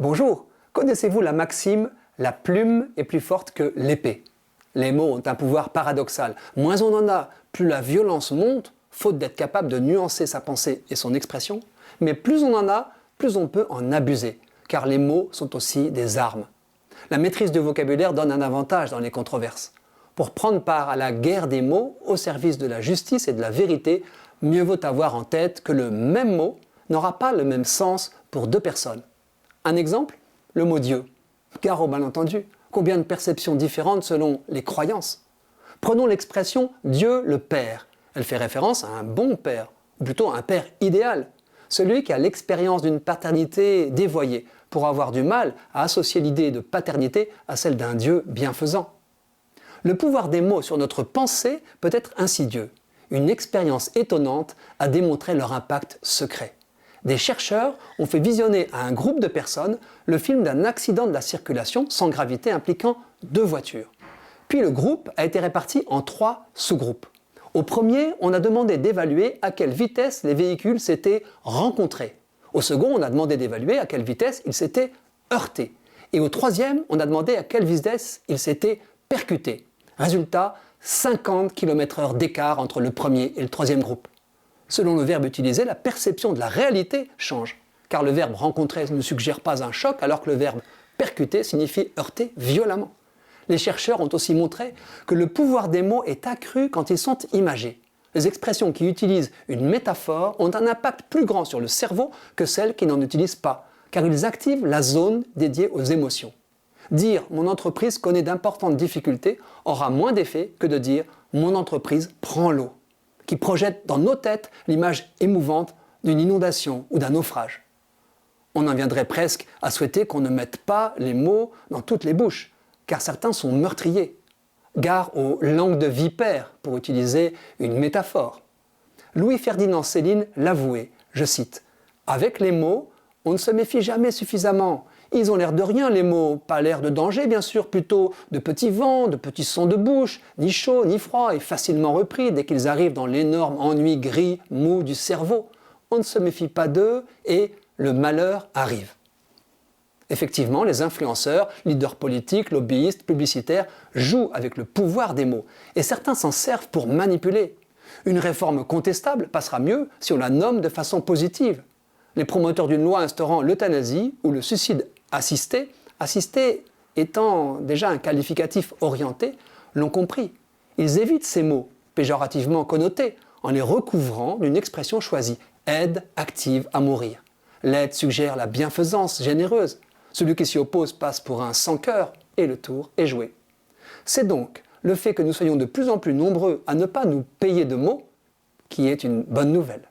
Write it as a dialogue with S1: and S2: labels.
S1: Bonjour, connaissez-vous la maxime « la plume est plus forte que l'épée » ? Les mots ont un pouvoir paradoxal. Moins on en a, plus la violence monte, faute d'être capable de nuancer sa pensée et son expression. Mais plus on en a, plus on peut en abuser, car les mots sont aussi des armes. La maîtrise du vocabulaire donne un avantage dans les controverses. Pour prendre part à la guerre des mots au service de la justice et de la vérité, mieux vaut avoir en tête que le même mot n'aura pas le même sens pour deux personnes. Un exemple, le mot Dieu. Gare au malentendu, combien de perceptions différentes selon les croyances. Prenons l'expression Dieu le Père. Elle fait référence à un bon père, ou plutôt un père idéal, celui qui a l'expérience d'une paternité dévoyée, pour avoir du mal à associer l'idée de paternité à celle d'un Dieu bienfaisant. Le pouvoir des mots sur notre pensée peut être insidieux. Une expérience étonnante a démontré leur impact secret. Des chercheurs ont fait visionner à un groupe de personnes le film d'un accident de la circulation sans gravité impliquant deux voitures. Puis le groupe a été réparti en 3 sous-groupes. Au premier, on a demandé d'évaluer à quelle vitesse les véhicules s'étaient rencontrés. Au second, on a demandé d'évaluer à quelle vitesse ils s'étaient heurtés. Et au troisième, on a demandé à quelle vitesse ils s'étaient percutés. Résultat, 50 km/h d'écart entre le premier et le troisième groupe. Selon le verbe utilisé, la perception de la réalité change, car le verbe rencontrer ne suggère pas un choc, alors que le verbe percuter signifie heurter violemment. Les chercheurs ont aussi montré que le pouvoir des mots est accru quand ils sont imagés. Les expressions qui utilisent une métaphore ont un impact plus grand sur le cerveau que celles qui n'en utilisent pas, car ils activent la zone dédiée aux émotions. Dire « mon entreprise connaît d'importantes difficultés » aura moins d'effet que de dire « mon entreprise prend l'eau », qui projette dans nos têtes l'image émouvante d'une inondation ou d'un naufrage. On en viendrait presque à souhaiter qu'on ne mette pas les mots dans toutes les bouches, car certains sont meurtriers. Gare aux langues de vipère, pour utiliser une métaphore. Louis-Ferdinand Céline l'avouait, je cite, « Avec les mots, on ne se méfie jamais suffisamment. Ils ont l'air de rien, les mots, pas l'air de danger, bien sûr, plutôt de petits vents, de petits sons de bouche, ni chaud, ni froid, et facilement repris dès qu'ils arrivent dans l'énorme ennui gris, mou du cerveau. On ne se méfie pas d'eux, et le malheur arrive. » Effectivement, les influenceurs, leaders politiques, lobbyistes, publicitaires jouent avec le pouvoir des mots, et certains s'en servent pour manipuler. Une réforme contestable passera mieux si on la nomme de façon positive. Les promoteurs d'une loi instaurant l'euthanasie ou le suicide assisté étant déjà un qualificatif orienté, l'ont compris. Ils évitent ces mots péjorativement connotés en les recouvrant d'une expression choisie, aide active à mourir. L'aide suggère la bienfaisance généreuse. Celui qui s'y oppose passe pour un sans-cœur et le tour est joué. C'est donc le fait que nous soyons de plus en plus nombreux à ne pas nous payer de mots qui est une bonne nouvelle.